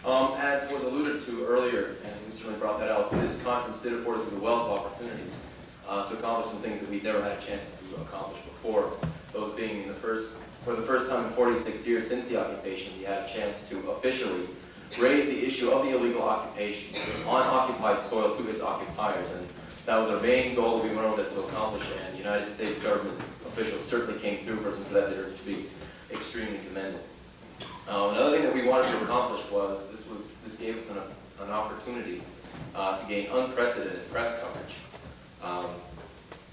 As was alluded to earlier, and we certainly brought that out, this conference did afford us with a wealth of opportunities to accomplish some things that we'd never had a chance to accomplish before. Those being for the first time in 46 years since the occupation, we had a chance to officially raise the issue of the illegal occupation on occupied soil to its occupiers. And that was our main goal that we went over to accomplish, and the United States government officials certainly came through for us, and for that they are to be extremely commended. Another thing that we wanted to accomplish was this gave us an opportunity to gain unprecedented press coverage.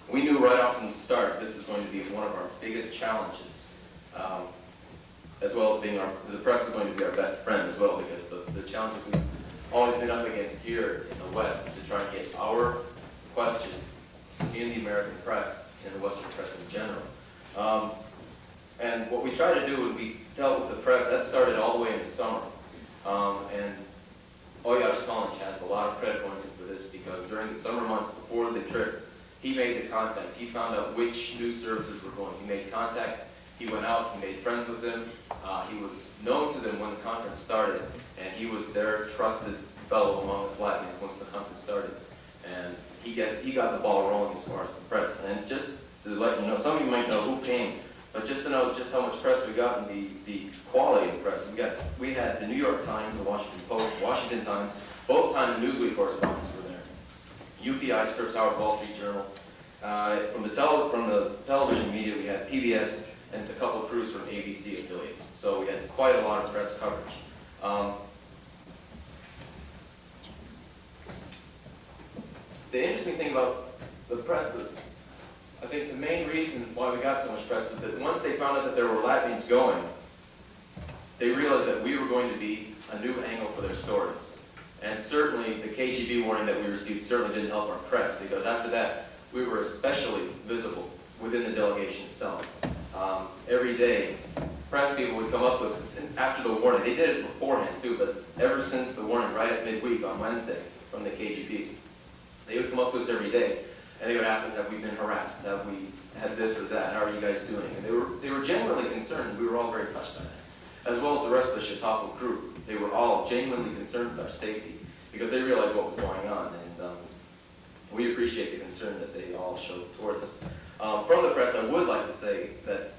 We knew right off from the start this is going to be one of our biggest challenges, as well as being the press is going to be our best friend as well, because the challenge that we've always been up against here in the West is to try and get our question in the American press, in the Western press in general. And what we tried to do was we dealt with the press. That started all the way in the summer. And Ivars College has a lot of credit going to for this, because during the summer months before the trip, he made the contacts. He found out which news services were going. He made contacts. He went out. He made friends with them. He was known to them when the conference started, and he was their trusted fellow among us Latvians once the conference started. And he got the ball rolling as far as the press. And just to let you know, some of you might know who came, but just to know just how much press we got and the quality of the press. We had the New York Times, the Washington Post, Washington Times, both Time and Newsweek correspondents were there. UPI, Scripps Howard, Wall Street Journal. From the television media, we had PBS and a couple of crews from ABC affiliates. So we had quite a lot of press coverage. The interesting thing about the press, I think the main reason why we got so much press is that once they found out that there were Latvians going, they realized that we were going to be a new angle for their stories. And certainly the KGB warning that we received certainly didn't help our press, because after that we were especially visible within the delegation itself. Every day, press people would come up to us after the warning. They did it beforehand too, but ever since the warning, right at midweek on Wednesday from the KGB, they would come up to us every day, and they would ask us, have we been harassed? Have we had this or that? How are you guys doing? And they were genuinely concerned. We were all very touched by that, as well as the rest of the Chautauqua crew. They were all genuinely concerned with our safety, because they realized what was going on, and we appreciate the concern that they all showed towards us. From the press, I would like to say that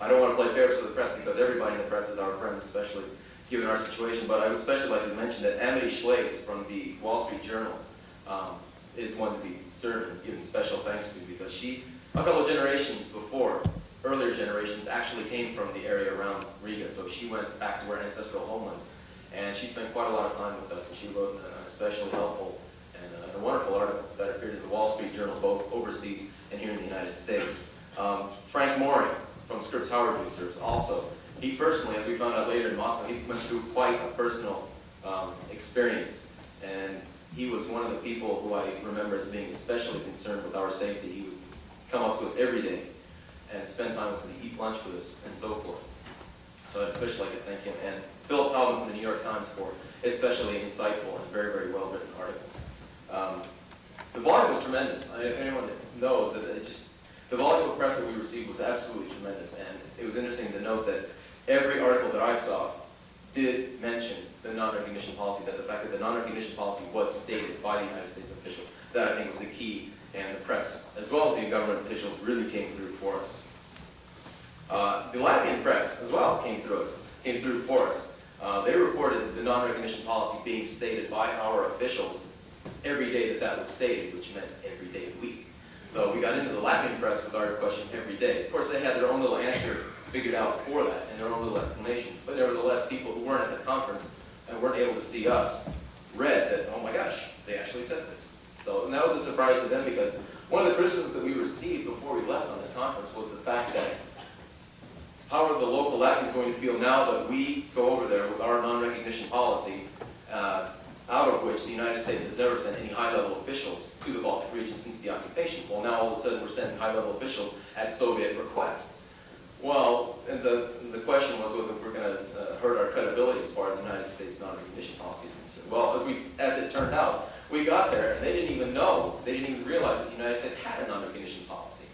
I don't want to play favorites with the press, because everybody in the press is our friend, especially given our situation, but I would especially like to mention that Amity Schlace from the Wall Street Journal is one to be certainly given special thanks to, because she, a couple of generations before, earlier generations, actually came from the area around Riga, so she went back to her ancestral homeland, and she spent quite a lot of time with us, and she wrote an especially helpful and a wonderful article that appeared in the Wall Street Journal, both overseas and here in the United States. Frank Moring from Scripps Howard News Service also, he personally, as we found out later in Moscow, he went through quite a personal experience, and he was one of the people who I remember as being especially concerned with our safety. He would come up to us every day and spend time with us and eat lunch with us and so forth. So I'd especially like to thank him. And Philip Taubman from the New York Times for especially insightful and very, very well-written articles. The volume was tremendous. Anyone that knows that the volume of press that we received was absolutely tremendous. And it was interesting to note that every article that I saw did mention the non-recognition policy, that the fact that the non-recognition policy was stated by the United States officials. That, I think, was the key, and the press, as well as the government officials, really came through for us. The Latvian press, as well, came through for us. They reported the non-recognition policy being stated by our officials every day that was stated, which meant every day of the week. So we got into the Latvian press with our question every day. Of course, they had their own little answer figured out for that, and their own little explanation. But nevertheless, people who weren't at the conference and weren't able to see us read that, oh my gosh, they actually said this. So, and that was a surprise to them, because one of the criticisms that we received before we left on this conference was the fact that how are the local Latvians going to feel now that we go over there with our non-recognition policy, out of which the United States has never sent any high-level officials to the Baltic region since the occupation. Well, now all of a sudden we're sending high-level officials at Soviet request. Well, and the question was whether we're going to hurt our credibility as far as the United States non-recognition policy is concerned. Well, as it turned out, we got there, and they didn't even realize that the United States had a non-recognition policy.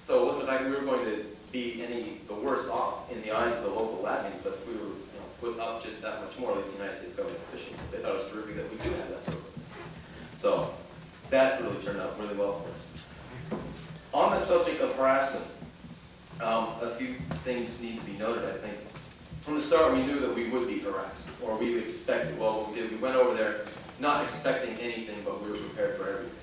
So it wasn't the fact that we were going to be the worse off in the eyes of the local Latvians, but we were put up just that much more, at least the United States government officials. They thought it was terrific that we do have that sort of thing. So that really turned out really well for us. On the subject of harassment, a few things need to be noted, I think. From the start, we knew that we would be harassed, or we expected, well, we did. We went over there not expecting anything, but we were prepared for everything,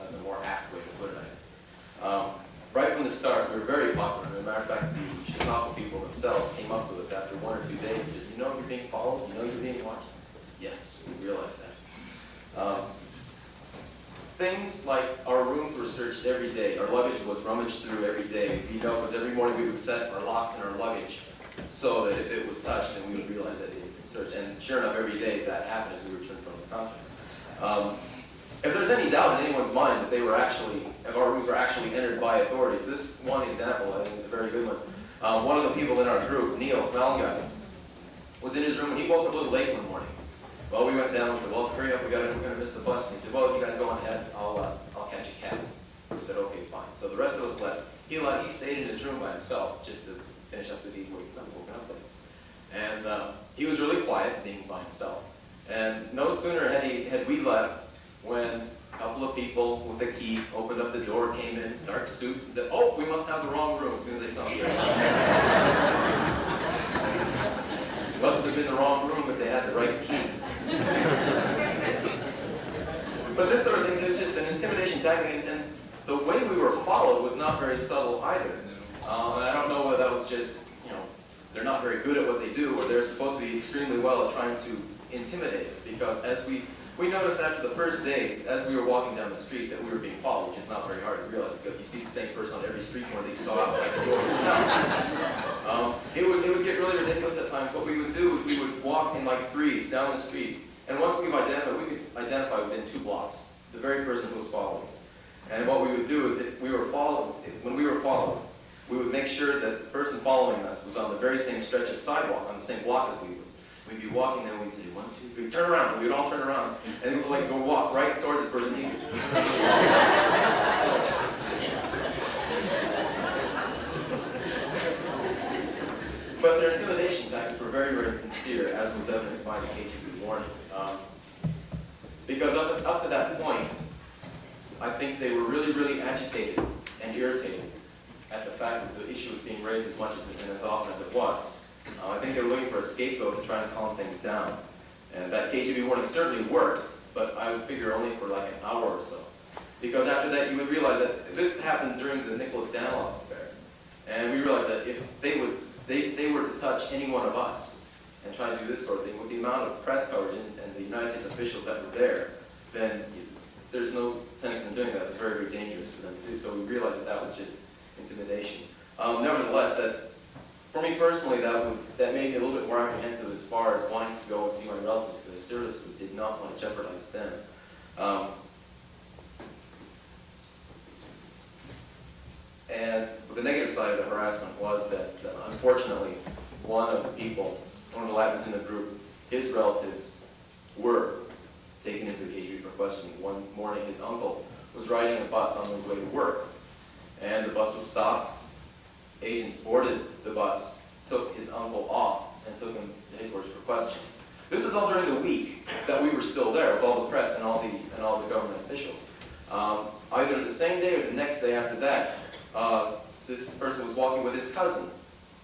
as a more apt way to put it, I think. Right from the start, we were very popular. As a matter of fact, the Chautauqua people themselves came up to us after 1 or 2 days and said, you know you're being followed? You know you're being watched? I said, yes, we realized that. Things like our rooms were searched every day. Our luggage was rummaged through every day. We know because every morning we would set our locks in our luggage so that if it was touched, then we would realize that it had been searched. And sure enough, every day that happened as we returned from the conference. If there's any doubt in anyone's mind that if our rooms were actually entered by authorities, this one example I think is a very good one. One of the people in our group, Neil Svanfelds, was in his room and he woke up a little late one morning. Well, we went down and said, well, hurry up, we're going to miss the bus. And he said, well, you guys go on ahead, I'll catch a cab. We said, okay, fine. So the rest of us left. He stayed in his room by himself just to finish up his evening, woken up late. And he was really quiet, being by himself. And no sooner had we left when a couple of people with a key opened up the door, came in, dark suits, and said, oh, we must have the wrong room as soon as they saw me. It must have been the wrong room if they had the right key. But this sort of thing is just an intimidation tactic, and the way we were followed was not very subtle either. And I don't know whether that was just, they're not very good at what they do, or they're supposed to be extremely well at trying to intimidate us, because as we noticed after the first day, as we were walking down the street, that we were being followed, which is not very hard to realize, because you see the same person on every street corner that you saw outside the door itself. It would get really ridiculous at times. What we would do is we would walk in like threes down the street, and once we could identify within 2 blocks the very person who was following us. And what we would do is, when we were followed, we would make sure that the person following us was on the very same stretch of sidewalk, on the same block as we were. We'd be walking, and we'd say, 1, 2, 3, turn around. We'd all turn around, and we would go walk right towards this person. But their intimidation tactics were very, very sincere, as was evidenced by the KGB warning. Because up to that point, I think they were really, really agitated and irritated at the fact that the issue was being raised as much and as often as it was. I think they were looking for a scapegoat to try and calm things down. And that KGB warning certainly worked, but I would figure only for like an hour or so. Because after that, you would realize that this happened during the Nicholas Danilov affair. And we realized that if they were to touch any one of us and try to do this sort of thing, with the amount of press coverage and the United States officials that were there, then there's no sense in doing that. It was very, very dangerous for them to do. So we realized that was just intimidation. Nevertheless, for me personally, that made me a little bit more apprehensive as far as wanting to go and see my relatives, because I seriously did not want to jeopardize them. And the negative side of the harassment was that, unfortunately, one of the Latvians in the group, his relatives were taken into the KGB for questioning. One morning, his uncle was riding a bus on his way to work, and the bus was stopped. Agents boarded the bus, took his uncle off, and took him to headquarters for questioning. This was all during the week that we were still there, with all the press and all the government officials. Either the same day or the next day after that, this person was walking with his cousin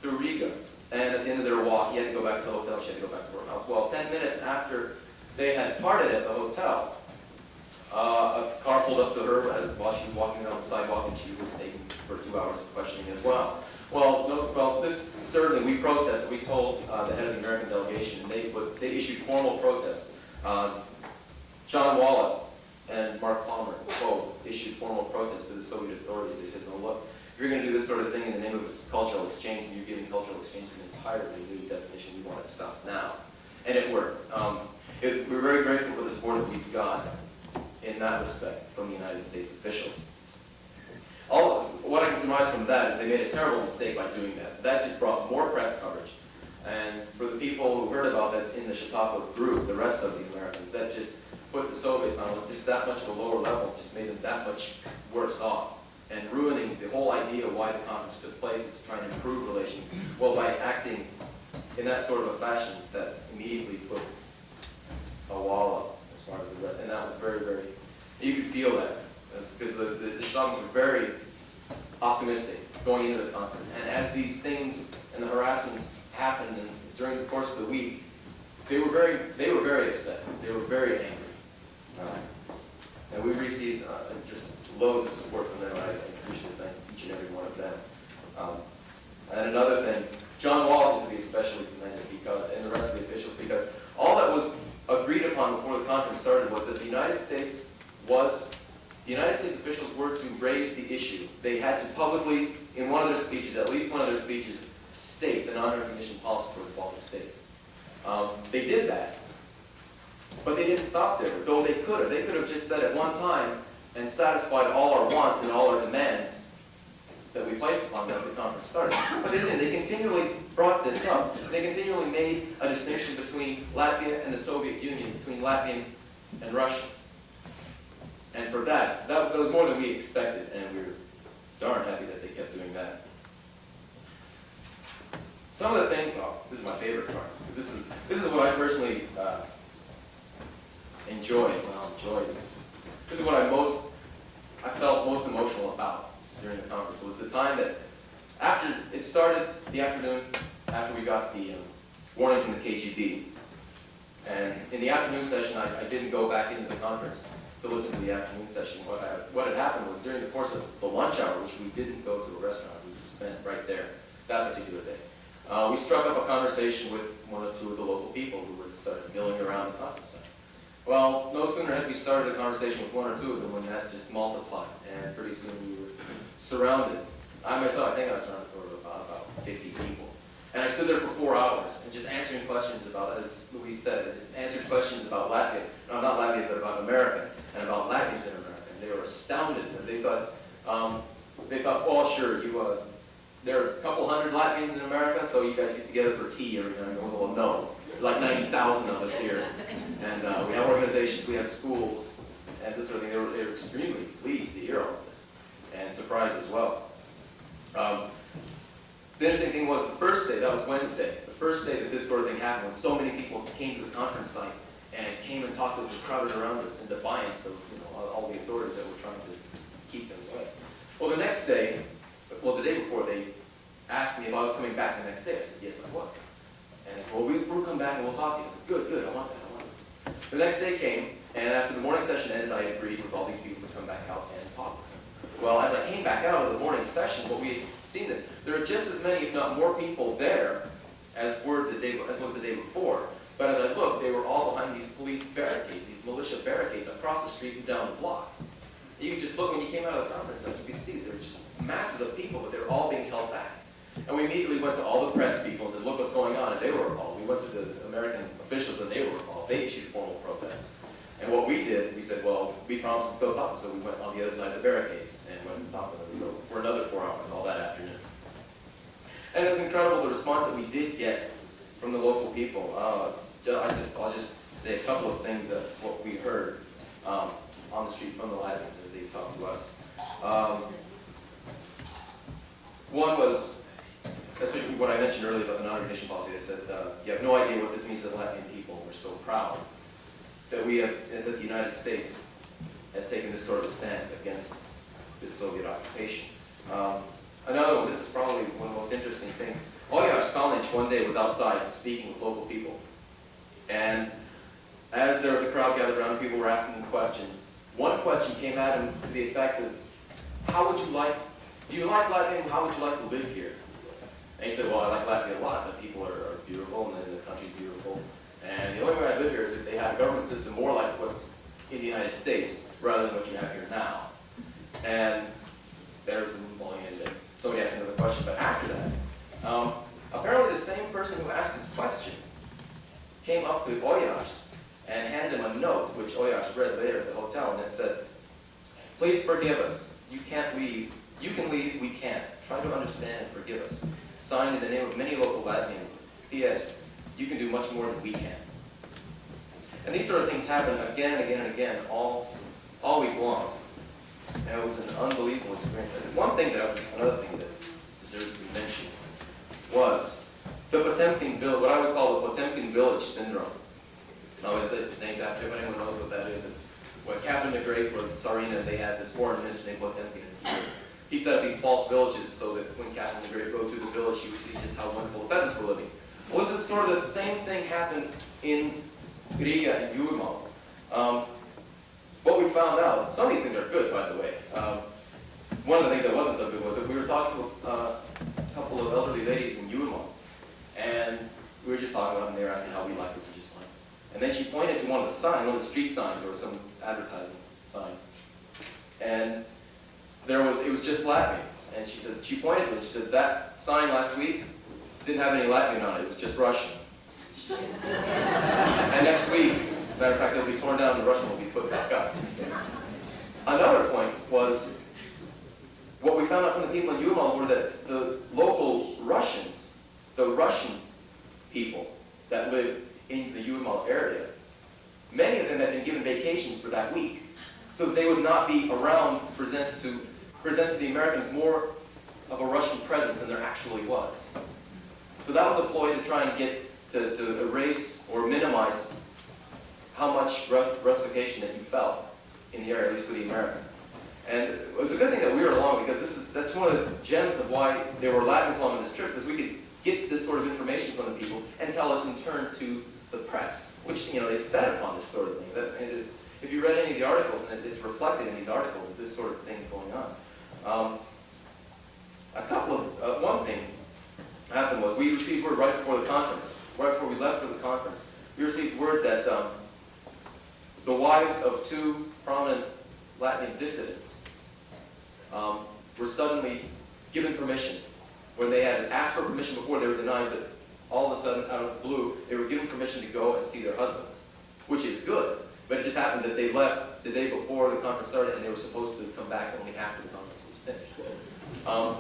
through Riga, and at the end of their walk, he had to go back to the hotel, she had to go back to her house. Well, 10 minutes after they had parted at the hotel, a car pulled up to her while she was walking down the sidewalk, and she was taken for 2 hours of questioning as well. This certainly, we protested. We told the head of the American delegation, and they issued formal protests. John Wallach and Mark Palmer both issued formal protests to the Soviet authorities. They said, no, look, if you're going to do this sort of thing in the name of cultural exchange, and you're giving cultural exchange an entirely new definition, we want it to stop now. And it worked. We're very grateful for the support that we've got in that respect from the United States officials. What I can surmise from that is they made a terrible mistake by doing that. That just brought more press coverage. And for the people who heard about that in the Chautauqua group, the rest of the Americans, that just put the Soviets on just that much of a lower level, just made them that much worse off, and ruining the whole idea of why the conference took place, was to try and improve relations. Well, by acting in that sort of a fashion that immediately put a wall up as far as the rest. And that was very, very, you could feel that. Because the Slavs were very optimistic going into the conference. And as these things and the harassments happened during the course of the week, they were very upset. They were very angry. And we received just loads of support from them. I appreciate thank each and every one of them. And another thing, John Wall is to be especially commended because, and the rest of the officials, because all that was agreed upon before the conference started was that the United States officials were to raise the issue. They had to publicly, in one of their speeches, at least one of their speeches, state the non-recognition policy for the Baltic states. They did that, but they didn't stop there, though they could have. They could have just said at one time and satisfied all our wants and all our demands that we placed upon them as the conference started. But they didn't. They continually brought this up. They continually made a distinction between Latvia and the Soviet Union, between Latvians and Russians. And for that was more than we expected, and we were darn happy that they kept doing that. Some of the things, this is my favorite part, because this is what I personally enjoy. This is what I felt most emotional about during the conference, was the time that after it started, the afternoon after we got the warning from the KGB. And in the afternoon session, I didn't go back into the conference to listen to the afternoon session. What had happened was during the course of the lunch hour, which we didn't go to a restaurant, we just spent right there that particular day. We struck up a conversation with one or two of the local people who were started milling around the conference center. Well, no sooner had we started a conversation with one or two of them when that just multiplied, and pretty soon we were surrounded. I myself, I think I was surrounded for about 50 people. And I stood there for 4 hours and just answering questions about, as Louise said, just answered questions about Latvia, no, not Latvia, but about America, and about Latvians in America. And they were astounded. And they thought, oh, sure, there are a couple hundred Latvians in America, so you guys get together for tea every now and then. Well, no, there's like 90,000 of us here. And we have organizations, we have schools, and this sort of thing. They were extremely pleased to hear all of this, and surprised as well. The interesting thing was the first day, that was Wednesday, the first day that this sort of thing happened, when so many people came to the conference site and came and talked to us and crowded around us in defiance of all the authorities that were trying to keep them away. Well, the next day, the day before, they asked me if I was coming back the next day. I said, yes, I was. And they said, well, we'll come back and we'll talk to you. I said, good, I want that. The next day came, and after the morning session ended, I agreed with all these people to come back out and talk with them. Well, as I came back out of the morning session, what we had seen that there are just as many, if not more people there as was the day before. But as I looked, they were all behind these police barricades, these militia barricades across the street and down the block. You could just look, when you came out of the conference center, you could see there were just masses of people, but they were all being held back. And we immediately went to all the press people and said, look what's going on, and they were appalled. We went to the American officials and they were appalled. They issued formal protests. And what we did, we said, well, we promised to go talk to them, so we went on the other side of the barricades and went and talked to them. So for another 4 hours, all that afternoon. And it was incredible, the response that we did get from the local people. I'll just say a couple of things that what we heard on the street from the Latvians as they talked to us. One was, especially what I mentioned earlier about the non-recognition policy. They said, you have no idea what this means to the Latvian people. We're so proud that that the United States has taken this sort of stance against this Soviet occupation. Another one, this is probably one of the most interesting things. Ivars one day was outside speaking with local people. And as there was a crowd gathered around, people were asking him questions. One question came at him to the effect of, do you like Latvia? How would you like to live here? And he said, well, I like Latvia a lot. The people are beautiful, and the country's beautiful. And the only way I live here is if they had a government system more like what's in the United States, rather than what you have here now. And there's some bullying, and somebody asked another question. But after that, apparently the same person who asked this question came up to Ivars and handed him a note, which Ivars read later at the hotel, and it said, please forgive us. You can't leave. You can leave, we can't. Try to understand and forgive us. Signed in the name of many local Latvians. P.S. You can do much more than we can. And these sort of things happen again and again and again, all week long. And it was an unbelievable experience. And another thing that deserves to be mentioned was the Potemkin Village, what I would call the Potemkin Village Syndrome. Now, it's named after, if anyone knows what that is, it's when Catherine the Great was Tsarina, and they had this foreign minister named Potemkin. He set up these false villages so that when Catherine the Great rode through the village, she would see just how wonderful the peasants were living. Well, this is sort of the same thing happened in Riga and Jurmala. What we found out, some of these things are good, by the way. One of the things that wasn't so good was that we were talking with a couple of elderly ladies in Jurmala, and we were just talking about them, and they were asking how we like this and just fine. And then she pointed to one of the signs, one of the street signs, or some advertising sign. And it was just Latvian. And she pointed to it, she said, that sign last week didn't have any Latvian on it, it was just Russian. And next week, as a matter of fact, it'll be torn down and the Russian will be put back up. Another point was, what we found out from the people in Jurmala were that the local Russians, the Russian people that live in the Jurmala area, many of them had been given vacations for that week, so that they would not be around to present to the Americans more of a Russian presence than there actually was. So that was a ploy to try and get to erase or minimize how much Russification that you felt in the area, at least for the Americans. And it was a good thing that we were along, because that's one of the gems of why there were Latvians along on this trip, because we could get this sort of information from the people and tell it in turn to the press, which, they fed upon this sort of thing. If you read any of the articles, and it's reflected in these articles, that this sort of thing is going on. One thing happened was we received word right before the conference, right before we left for the conference, we received word that the wives of two prominent Latvian dissidents were suddenly given permission. When they had asked for permission before, they were denied, but all of a sudden, out of the blue, they were given permission to go and see their husbands, which is good. But it just happened that they left the day before the conference started, and they were supposed to come back only after the conference was finished.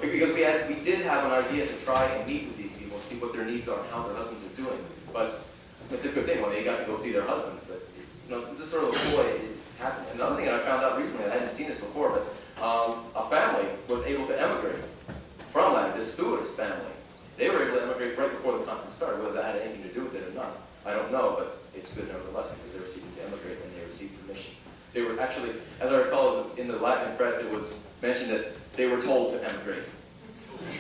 Because we did have an idea to try and meet with these people and see what their needs are and how their husbands are doing. But it's a good thing when they got to go see their husbands. But this sort of ploy happened. Another thing that I found out recently, I hadn't seen this before, but a family was able to emigrate from Latvia. This Stewart's family, they were able to emigrate right before the conference started. Whether that had anything to do with it or not, I don't know, but it's good nevertheless, because they were seeking to emigrate and they received permission. They were actually, as I recall, in the Latvian press, it was mentioned that they were told to emigrate.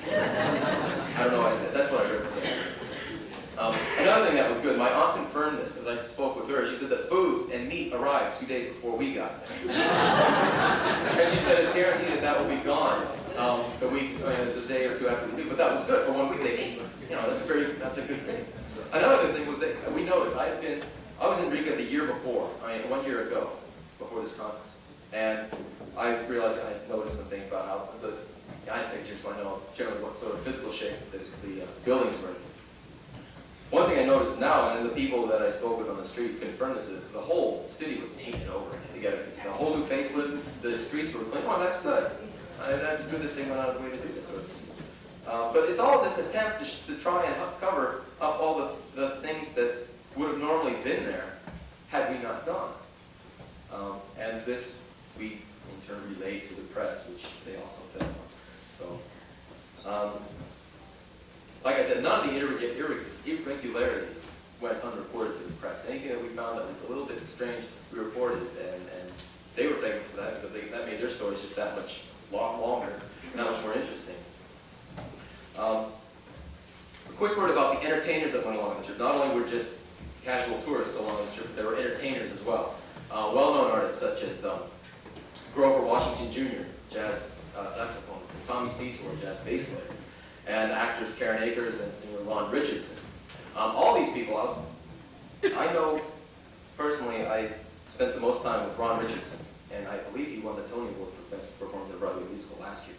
I don't know, that's what I read. Another thing that was good, my aunt confirmed this as I spoke with her. She said that food and meat arrived 2 days before we got there. And she said it's guaranteed that will be gone the week, a day or two after we do. But that was good. For 1 week they ate. That's a good thing. Another good thing was that we noticed, I was in Riga the year before, 1 year ago, before this conference. And I realized I noticed some things about how I had pictures, so I know generally what sort of physical shape the buildings were in. One thing I noticed now, and the people that I spoke with on the street confirmed this, is the whole city was painted over together. A whole new facelift, the streets were clean. Oh, that's good. That's good that they went out of the way to do this. But it's all this attempt to try and cover up all the things that would have normally been there had we not gone. And this we in turn relayed to the press, which they also fed on. So, like I said, none of the irregularities went unreported to the press. Anything that we found that was a little bit strange, we reported it, and they were thankful for that, because that made their stories just that much longer, that much more interesting. A quick word about the entertainers that went along the trip. Not only were just casual tourists along the trip, but there were entertainers as well. Well-known artists such as Grover Washington Jr., jazz saxophonist, and Tommy Seesor, jazz bass player, and actors Karen Akers and singer Ron Richardson. All these people, I know personally, I spent the most time with Ron Richardson, and I believe he won the Tony Award for Best Performance in a Broadway Musical last year.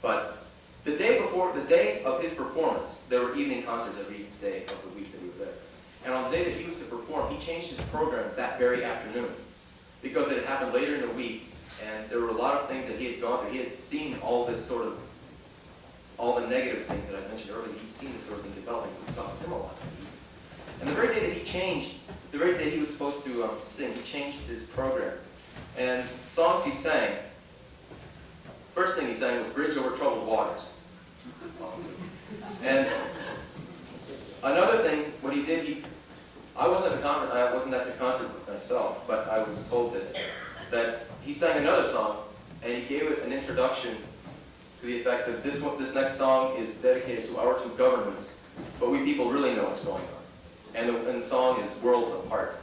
But the day of his performance, there were evening concerts every day of the week that we were there. And on the day that he was to perform, he changed his program that very afternoon, because it had happened later in the week, and there were a lot of things that he had gone through. He had seen all the negative things that I mentioned earlier. He'd seen this sort of thing developing, so it taught him a lot. And the very day that he changed, the very day he was supposed to sing, he changed his program. And songs he sang, first thing he sang was Bridge Over Troubled Waters. And Another thing, what he did, I wasn't at the concert myself, but I was told this, that he sang another song, and he gave it an introduction to the effect that this next song is dedicated to our two governments, but we people really know what's going on. And the song is Worlds Apart.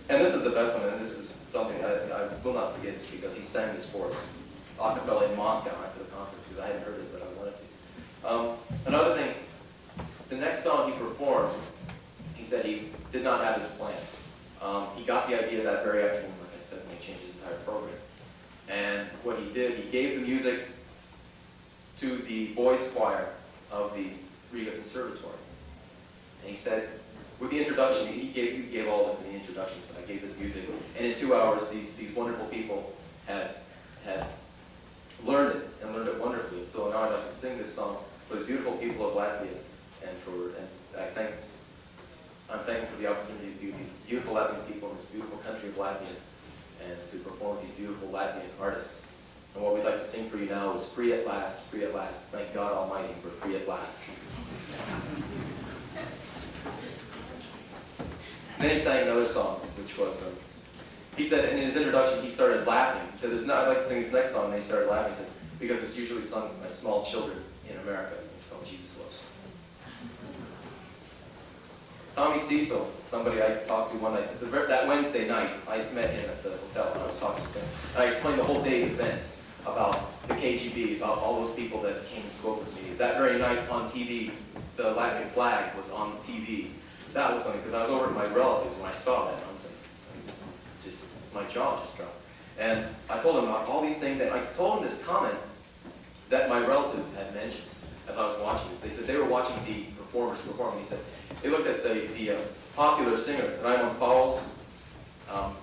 And this is the best one, and this is something I will not forget because he sang this for us, a cappella in Moscow after the conference, because I hadn't heard it, but I wanted to. Another thing, the next song he performed, he said he did not have this plan. He got the idea that very afternoon, like I said, when he changed his entire program. And what he did, he gave the music to the boys' choir of the Riga Conservatory. And he said, with the introduction, he gave all this in the introduction, so I gave this music. And in 2 hours, these wonderful people had learned it, and learned it wonderfully. And so now I'd like to sing this song for the beautiful people of Latvia, and I'm thankful for the opportunity to view these beautiful Latvian people in this beautiful country of Latvia, and to perform with these beautiful Latvian artists. And what we'd like to sing for you now is Free at Last, thank God Almighty for free at last. And then he sang another song, which was, he said in his introduction, he started laughing. He said, I'd like to sing this next song, and he started laughing. He said, because it's usually sung by small children in America. It's called Jesus Loves. Tommy Cecil, somebody I talked to one night, that Wednesday night, I met him at the hotel and I was talking to him. And I explained the whole day's events about the KGB, about all those people that came and spoke with me. That very night on TV, the Latvian flag was on the TV. That was something, because I was over at my relatives when I saw that. I was like, my jaw just dropped. And I told him about all these things, and I told him this comment that my relatives had mentioned as I was watching this. They said they were watching the performers perform. He said, they looked at the popular singer, Raimons Pauls.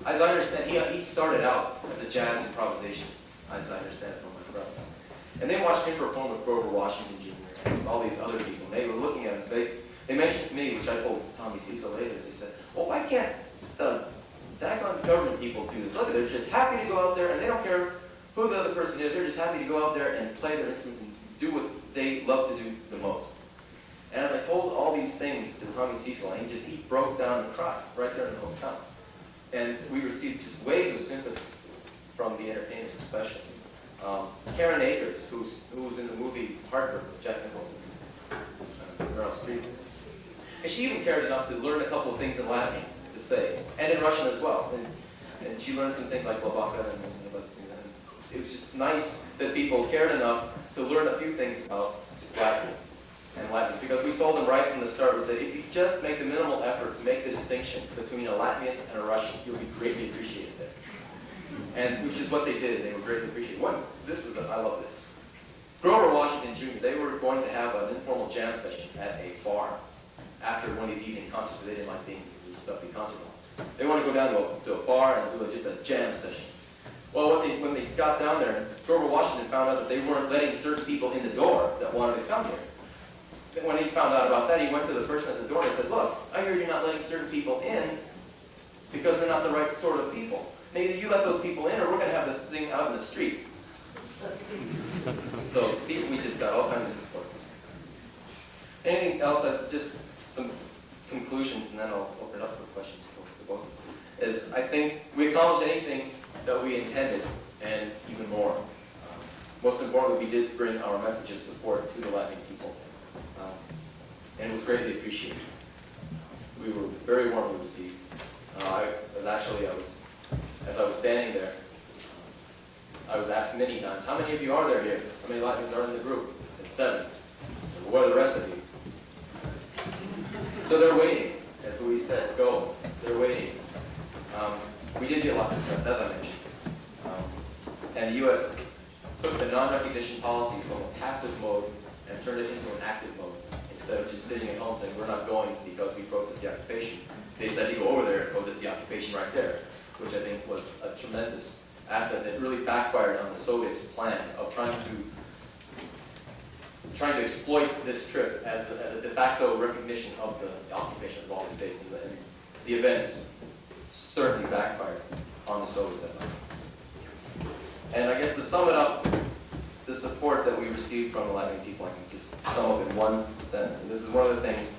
As I understand, he started out as a jazz improvisationist, as I understand it from my brother. And they watched him perform with Grover Washington Jr. and all these other people. And they were looking at him. They mentioned to me, which I told Tommy Cecil later, they said, well, why can't the daggone government people do this? Look, they're just happy to go out there, and they don't care who the other person is. They're just happy to go out there and play their instruments and do what they love to do the most. And as I told all these things to Tommy Cecil, and he broke down and cried right there in the hotel. And we received just waves of sympathy from the entertainers especially. Karen Akers, who was in the movie Heartbreak with Jack Nicholson, Meryl Streep. And she even cared enough to learn a couple of things in Latin to say, and in Russian as well. And she learned some things like Labaka and it was just nice that people cared enough to learn a few things about Latin. Because we told them right from the start, we said, if you just make the minimal effort to make the distinction between a Latvian and a Russian, you'll be greatly appreciated there. And which is what they did, and they were greatly appreciated. I love this. Grover Washington Jr., they were going to have an informal jam session at a bar after one of these evening concerts, because they didn't like being in stuffy concert hall. They wanted to go down to a bar and do just a jam session. Well, when they got down there, Grover Washington found out that they weren't letting certain people in the door that wanted to come here. When he found out about that, he went to the person at the door and said, look, I hear you're not letting certain people in because they're not the right sort of people. Maybe you let those people in or we're going to have this thing out in the street. So we just got all kinds of support. Anything else? Just some conclusions, and then I'll open it up for questions for both of us. I think we accomplished anything that we intended, and even more. Most importantly, we did bring our message of support to the Latvian people, and it was greatly appreciated. We were very warmly received. As I was standing there, I was asked many times, how many of you are there here? How many Latvians are in the group? I said 7. I said, where are the rest of you? So they're waiting. As Louise said, go. They're waiting. We did get lots of press, as I mentioned. And the U.S. took the non-recognition policy from a passive mode and turned it into an active mode. Instead of just sitting at home saying, we're not going because we protest the occupation, they decided to go over there and protest the occupation right there, which I think was a tremendous asset that really backfired on the Soviets' plan of trying to exploit this trip as a de facto recognition of the occupation of the Baltic states, and the events certainly backfired on the Soviets at that time. And I guess to sum it up, the support that we received from the Latvian people, I can just sum up in one sentence. And this is one of the things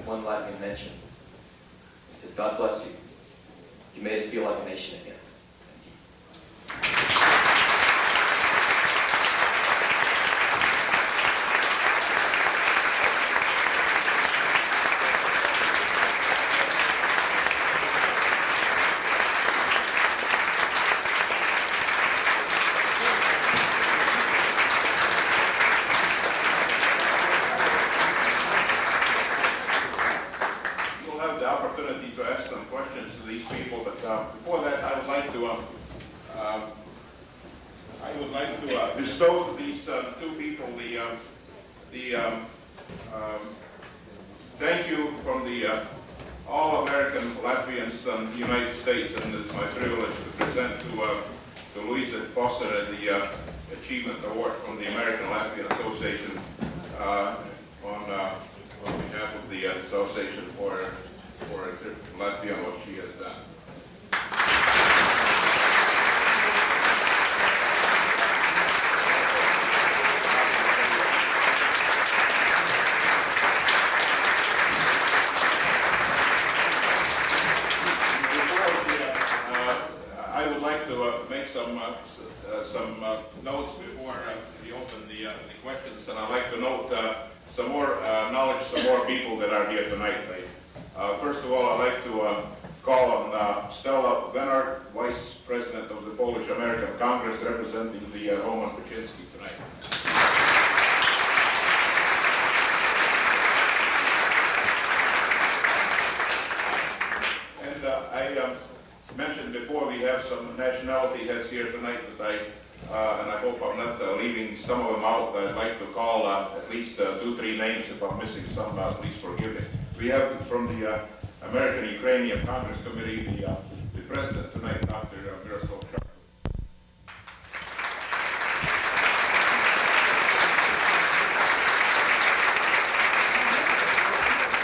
one Latvian mentioned. He said, "God bless you. You made us feel like a nation again." Bestow to these two people thank you from the All-American Latvians in the United States, and it's my privilege to present to Louisa Foster the Achievement Award from the American Latvian Association on behalf of the association for Latvia and what she has done. Some notes before we open the questions, and I'd like to note some more knowledge, some more people that are here tonight. First of all, I'd like to call on Stella Benard, Vice President of the Polish-American Congress, representing the Roman Kuczynski tonight. And I mentioned before, we have some nationality heads here tonight that and I hope I'm not leaving some of them out. I'd like to call at least 2-3 names. If I'm missing some, please forgive me. We have from the American-Ukrainian Congress Committee, the president tonight, Dr. Miroslav Sharp.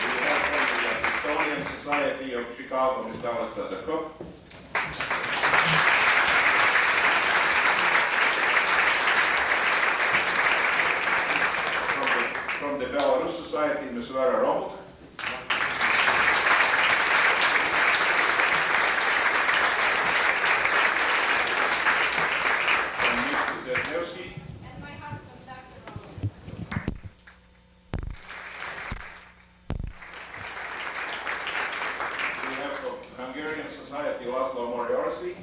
We have from the Estonian Society of Chicago, Ms. Alexander Cook. From the Belarus Society, Ms. Vera Romuk. From Mr. Zednevsky. And my husband, Dr. Romuk. We have from the Hungarian Society, Laszlo Moriarty.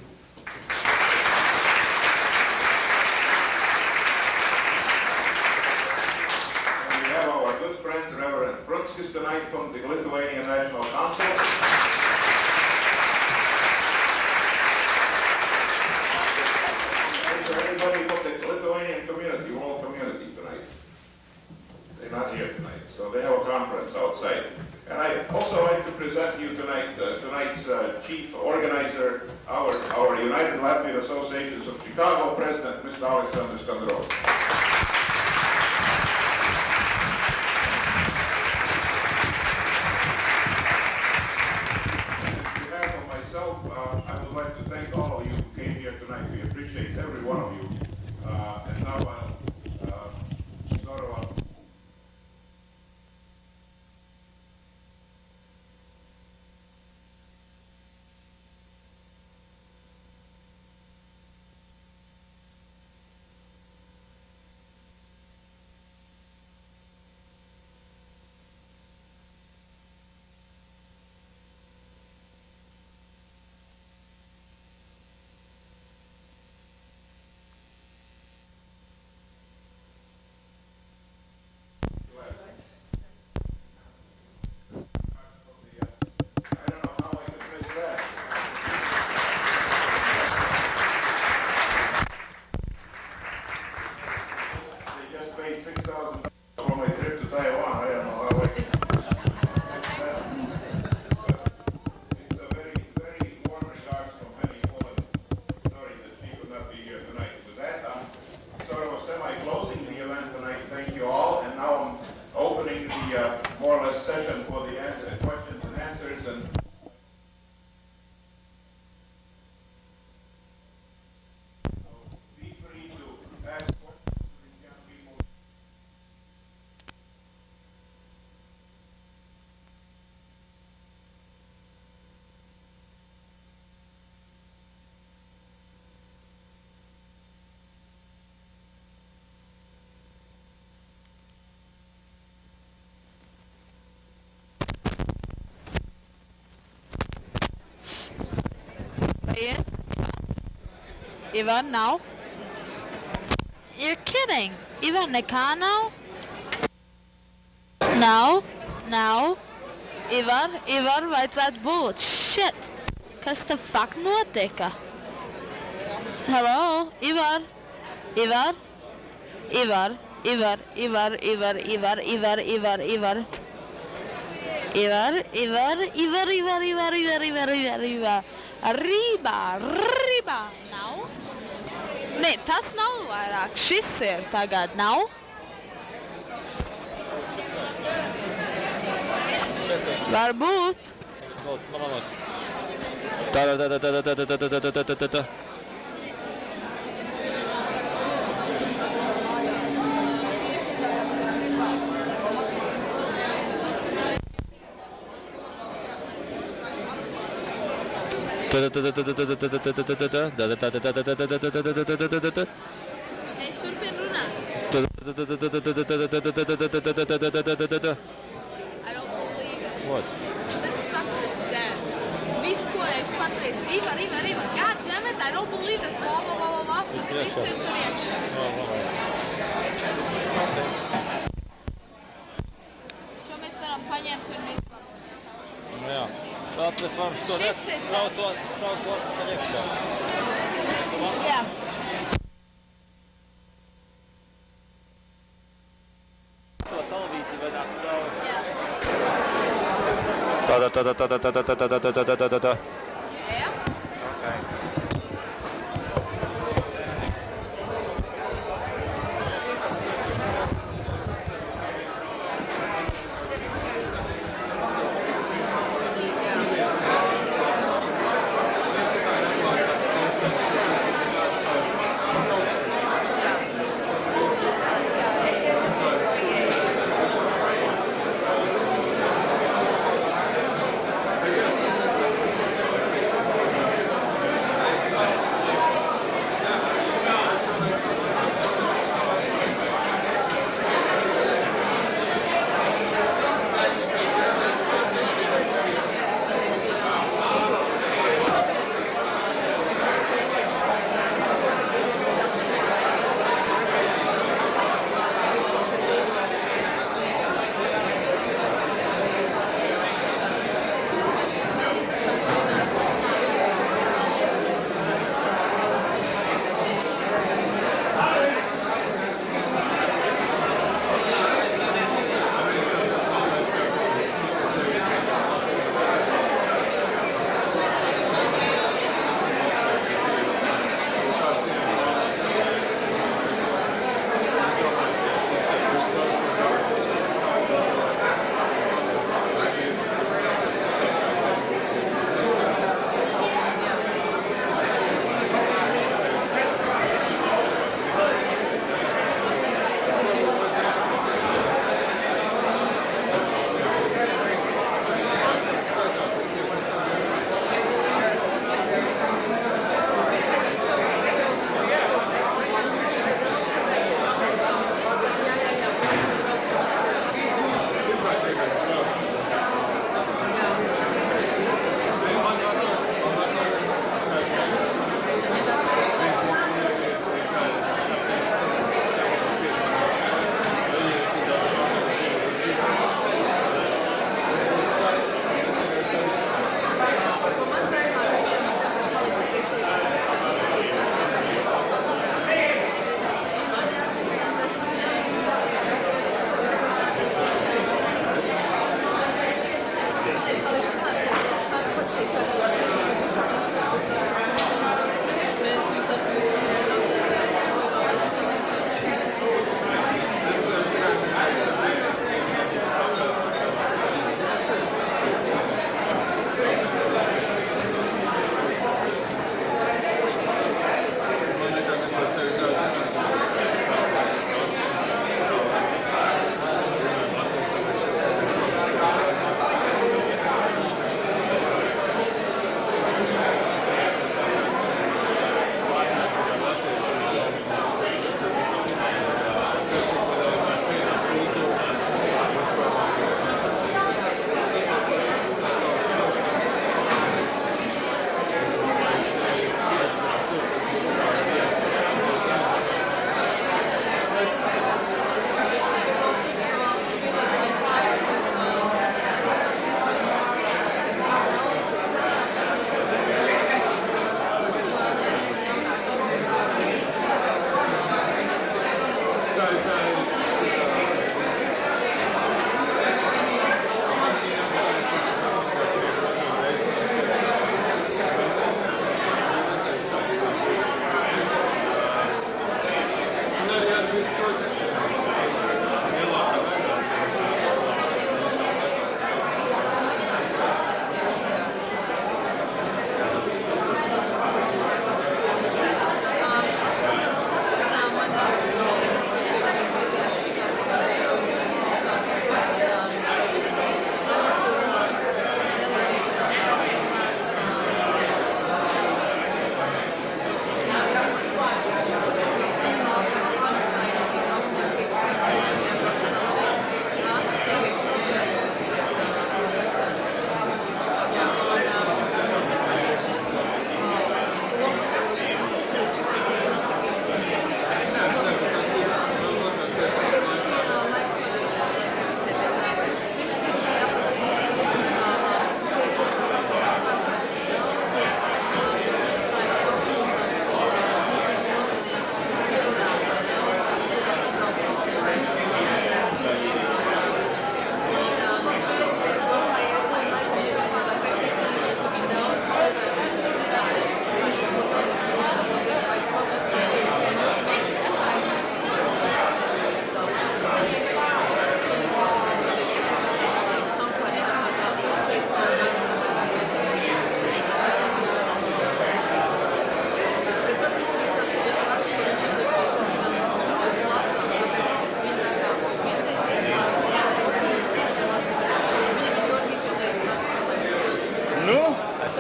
Our good friend, Reverend Prunskis, tonight from the Lithuanian National Council. Is there anybody from the Lithuanian community, world community tonight? They're not here tonight, so they have a conference outside. And I also like to present you tonight, tonight's chief organizer, our United Latvian Associations of Chicago president, Mr. Alexander Skandrovs. Yeah. Ivar, nav? You're kidding. Ivar, nekā nav? Nav. Ivar, vajadzētu būt. Shit. Kas te fuck notika? Hello, Ivar. Rība. Nav? Nē, tas nav vairāk. Šis ir tagad, nav? Varbūt. Tā. Turpin runāt. I don't believe it. What? This sucker's dead. Viss, ko es patreiz. Ivar. God damn it, I don't believe this. Blah. Tas viss ir tur iekšā. Šo mēs varam paņemt un izlabot. Jā. Tātad mēs varam šo spraut to iekšā. Jā. To televīziju vai nāk cauri. Jā. Tā. Jā. Okay.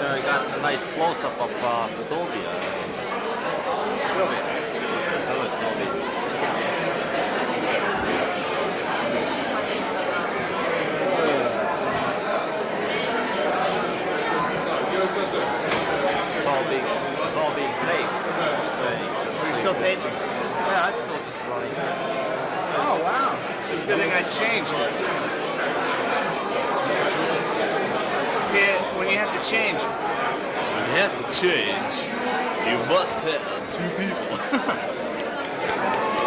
got a nice close-up of Sylvia. Sylvia. That was Sylvia. It's all being taped. So you're still taping? Yeah, it's still just running. Oh, wow. It's a good thing I changed it. See, when you have to change, When you have to change, you must have two people.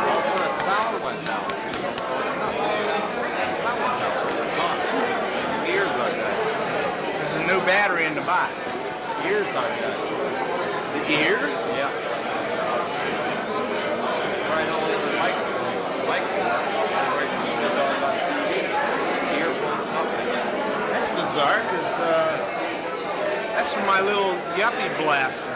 Also, the sound went down. Sound went down. Ears are dead. there's a new battery in the box. Ears are dead. The ears? Yeah. Trying all the other microphones. Mics are right, so they're all about earphones, nothing. That's bizarre, because that's from my little yuppie blaster.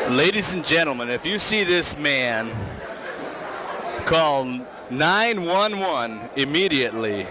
Ladies and gentlemen, if you see this man, call 911 immediately.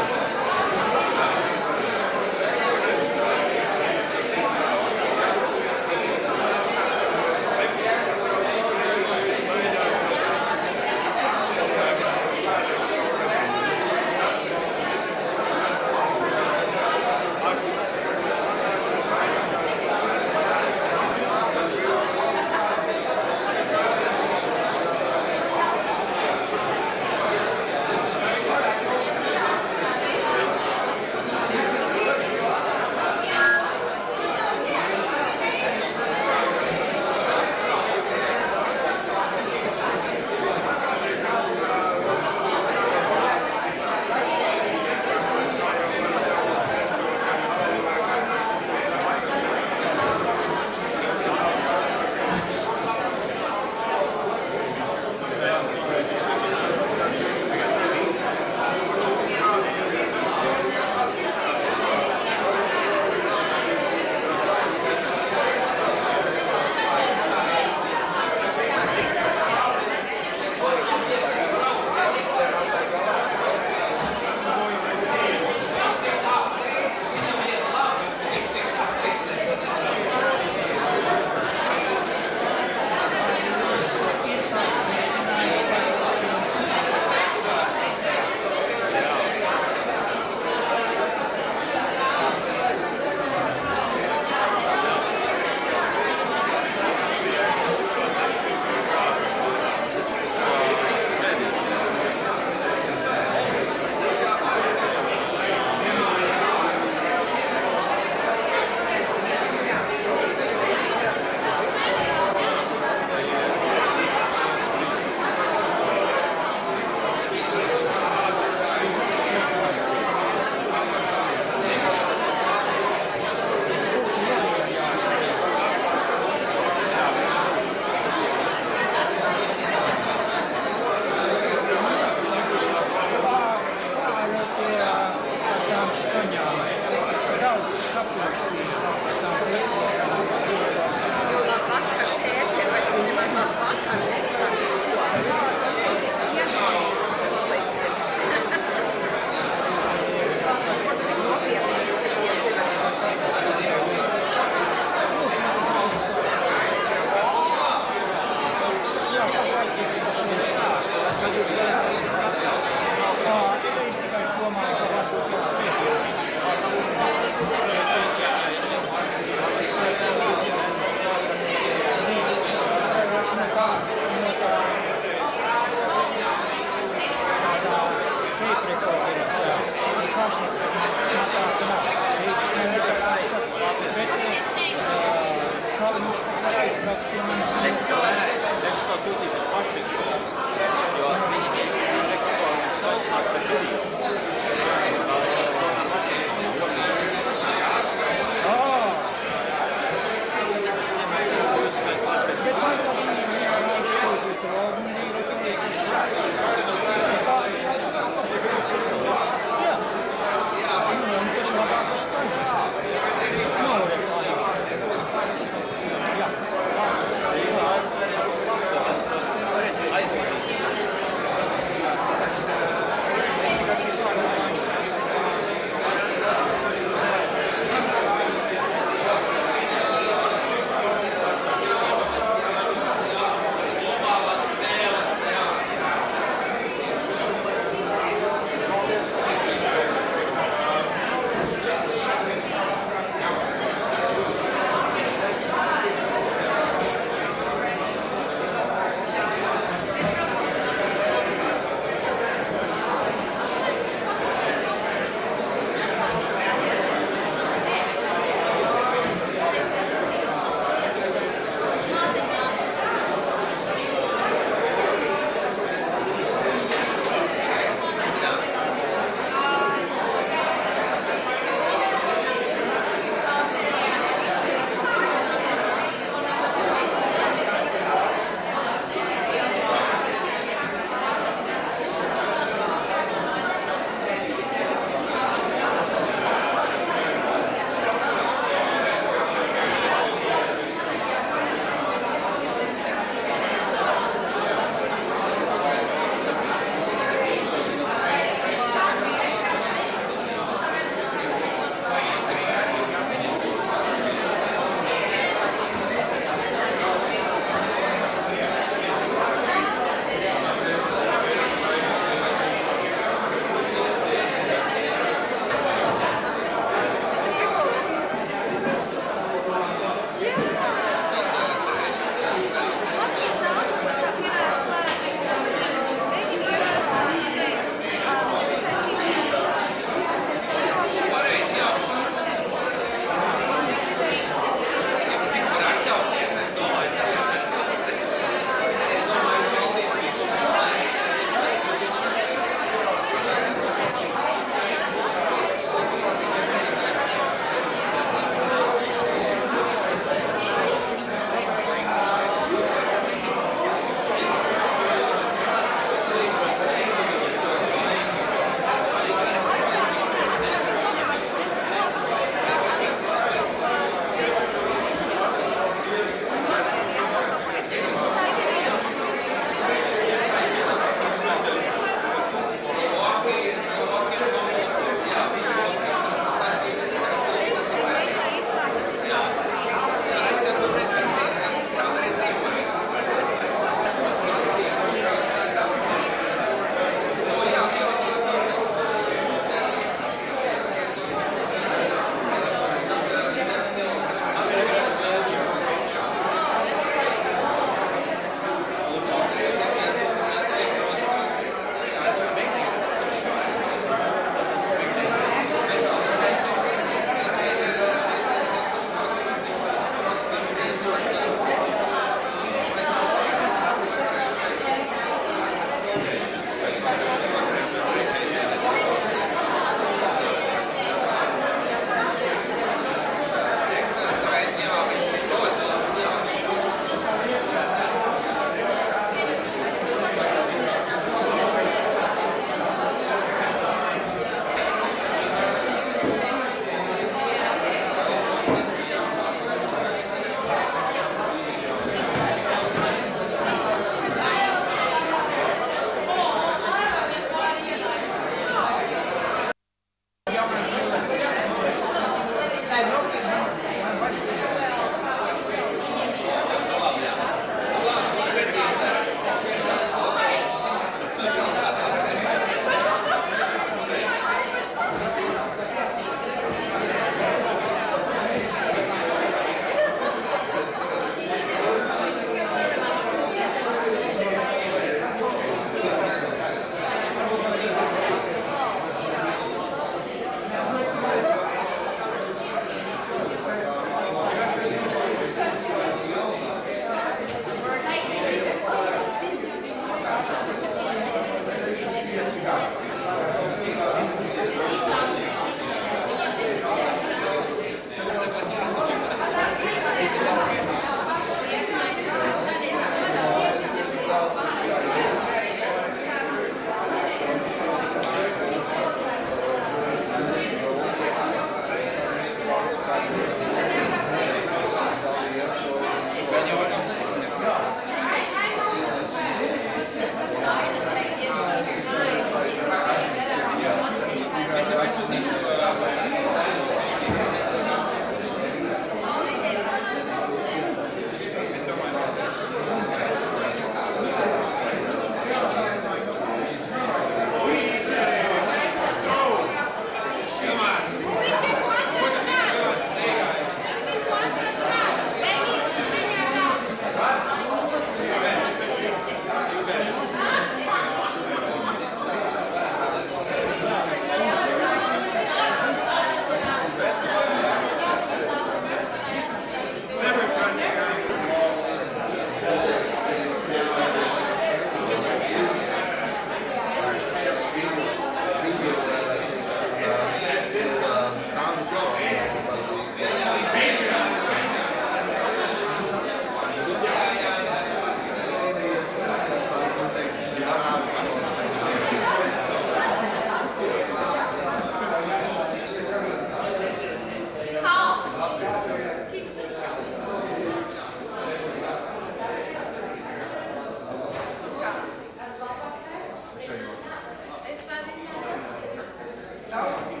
No.